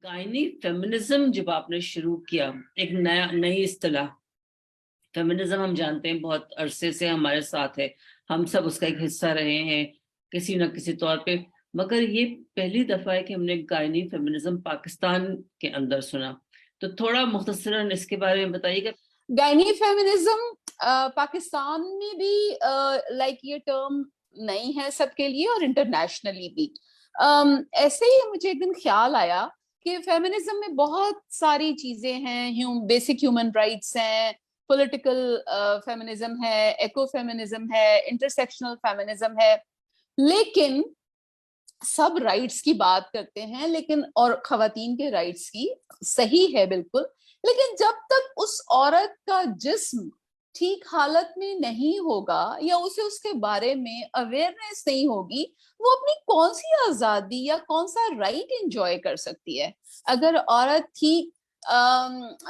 Gynae feminism जब आपने शुरू किया, एक नई इस्तिलाह फेमिनिज्म हम जानते हैं बहुत अरसे से हमारे साथ है, हम सब उसका एक हिस्सा रहे हैं किसी न किसी तौर पे, मगर ये पहली दफा है कि हमने गायनी फेमिनिज्म पाकिस्तान के अंदर सुना। तो थोड़ा मुख्तसरन इसके बारे में बताइएगा। गायनी फेमिनिज्म पाकिस्तान में भी लाइक ये टर्म नहीं है सबके लिए और इंटरनेशनली भी। ऐसे ही मुझे एक दिन ख्याल आया कि फेमिनिज्म में बहुत सारी चीजें हैं, बेसिक ह्यूमन राइट्स हैं, पॉलिटिकल फेमिनिज्म है, इको फेमिनिज्म है, इंटरसेक्शनल फेमिनिज्म है, लेकिन सब राइट्स की बात करते हैं, लेकिन और खवातीन के राइट्स की, सही है बिल्कुल, लेकिन जब तक उस औरत का जिस्म ठीक हालत में नहीं होगा या उसे उसके बारे में अवेयरनेस नहीं होगी, वो अपनी कौन सी आजादी या कौन सा राइट एंजॉय कर सकती है। अगर औरत ठीक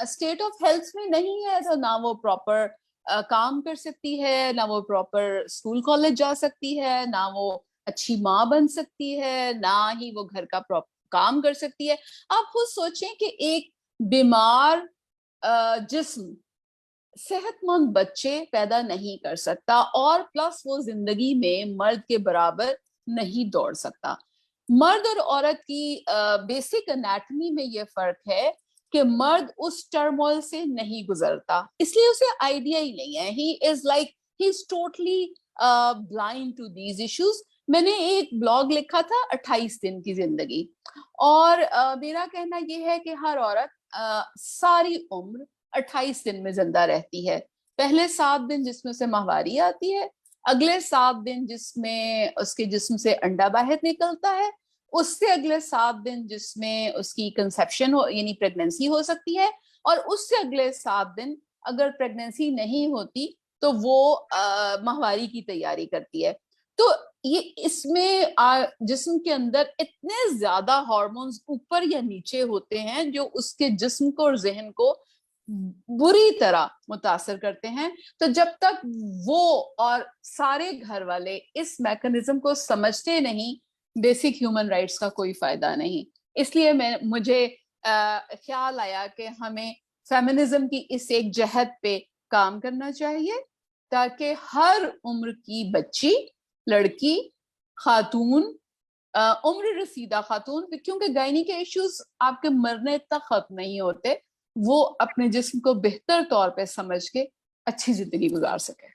स्टेट ऑफ हेल्थ में नहीं है तो ना वो प्रॉपर काम कर सकती है, ना वो प्रॉपर स्कूल कॉलेज जा सकती है, ना वो अच्छी माँ बन सकती है, ना ही वो घर का काम कर सकती है। आप खुद सोचें कि एक बीमार जिस्म सेहतमंद बच्चे पैदा नहीं कर सकता और प्लस वो जिंदगी में मर्द के बराबर नहीं दौड़ सकता। मर्द और औरत की बेसिक एनाटॉमी में ये फर्क है कि मर्द उस टर्मोइल से नहीं गुजरता, इसलिए उसे आइडिया ही नहीं है। He is totally blind to these issues. मैंने एक ब्लॉग लिखा था 28 दिन की जिंदगी, और मेरा कहना यह है कि हर औरत सारी उम्र 28 दिन में जिंदा रहती है। पहले 7 दिन जिसमें से माहवारी आती है, अगले 7 दिन जिसमें उसके जिस्म से अंडा बाहर निकलता है, उससे अगले 7 दिन जिसमें उसकी कंसेप्शन हो यानी प्रेगनेंसी हो सकती है, और उससे अगले 7 दिन अगर प्रेगनेंसी नहीं होती तो वो माहवारी की तैयारी करती है। तो ये इसमें जिस्म के अंदर इतने ज्यादा हार्मोन्स ऊपर या नीचे होते हैं जो उसके जिस्म को और जहन को बुरी तरह मुतासर करते हैं। तो जब तक वो और सारे घर वाले इस मैकेनिज्म को समझते नहीं, बेसिक ह्यूमन राइट्स का कोई फायदा नहीं। इसलिए मुझे ख्याल आया कि हमें फेमिनिज्म की इस एक जहद पे काम करना चाहिए ताकि हर उम्र की बच्ची, लड़की, खातून, उम्र रसीदा खातून, क्योंकि गायनी के इश्यूज आपके मरने तक खत्म नहीं होते, वो अपने जिस्म को बेहतर तौर पे समझ के अच्छी जिंदगी गुजार सके।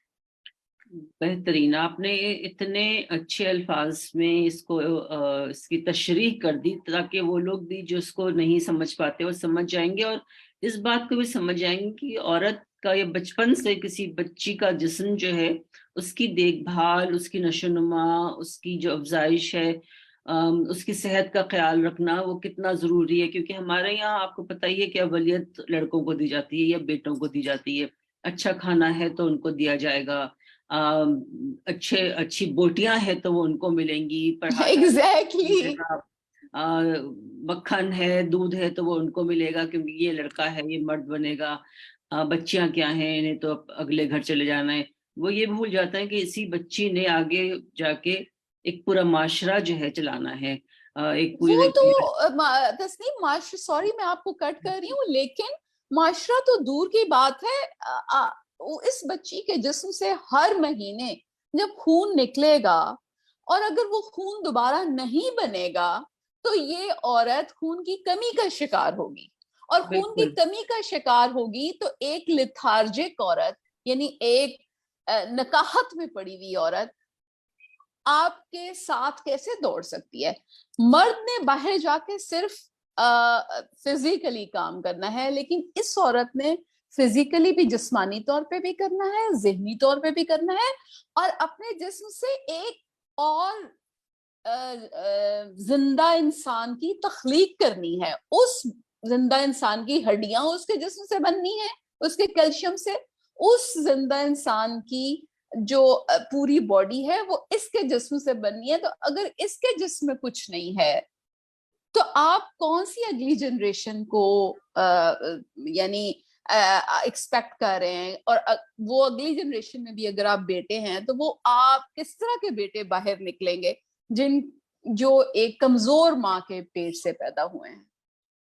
बेहतरीन, आपने इतने अच्छे अल्फाज में इसकी तशरीह कर दी ताकि वो लोग भी जो इसको नहीं समझ पाते वो समझ जाएंगे, और इस बात को भी समझ जाएंगे कि औरत का ये बचपन से किसी बच्ची का जिस्म जो है उसकी देखभाल, उसकी नशोनुमा, उसकी जो अफजाइश है, उसकी सेहत का ख्याल रखना वो कितना जरूरी है। क्योंकि हमारे यहाँ आपको पता ही है कि अवलियत लड़कों को दी जाती है या बेटों को दी जाती है। अच्छा खाना है तो उनको दिया जाएगा, अच्छी बोटियां हैं तो वो उनको मिलेंगी, एग्जैक्टली मक्खन है, दूध है तो वो उनको मिलेगा क्योंकि ये लड़का है, ये मर्द बनेगा। बच्चियां क्या हैं, इन्हें तो अगले घर चले जाना है। वो ये भूल जाता है कि इसी बच्ची ने आगे जाके एक पूरा माशरा जो है चलाना है। एक वो पूरी तो तस्नीम, माशरा, सॉरी मैं आपको कट कर रही हूँ, लेकिन माशरा तो दूर की बात है। इस बच्ची के जिस्म से हर महीने जब खून निकलेगा और अगर वो खून दोबारा नहीं बनेगा तो ये औरत खून की कमी का शिकार होगी, और खून की कमी का शिकार होगी तो एक लिथार्जिक औरत यानी एक नकाहत में पड़ी हुई औरत आपके साथ कैसे दौड़ सकती है। मर्द ने बाहर जाके सिर्फ फिजिकली काम करना है, लेकिन इस औरत ने फिजिकली भी, जिस्मानी तौर पे भी करना है, ज़हनी तौर पे भी करना है, और अपने जिस्म से एक और जिंदा इंसान की तख्लीक करनी है। उस जिंदा इंसान की हड्डियां उसके जिस्म से बननी है, उसके कैल्शियम से। उस जिंदा इंसान की जो पूरी बॉडी है वो इसके जिस्म से बननी है। तो अगर इसके जिस्म में कुछ नहीं है तो आप कौन सी अगली जनरेशन को यानी एक्सपेक्ट कर रहे हैं। और वो अगली जनरेशन में भी अगर आप बेटे हैं तो वो आप किस तरह के बेटे बाहर निकलेंगे जो एक कमजोर माँ के पेट से पैदा हुए हैं।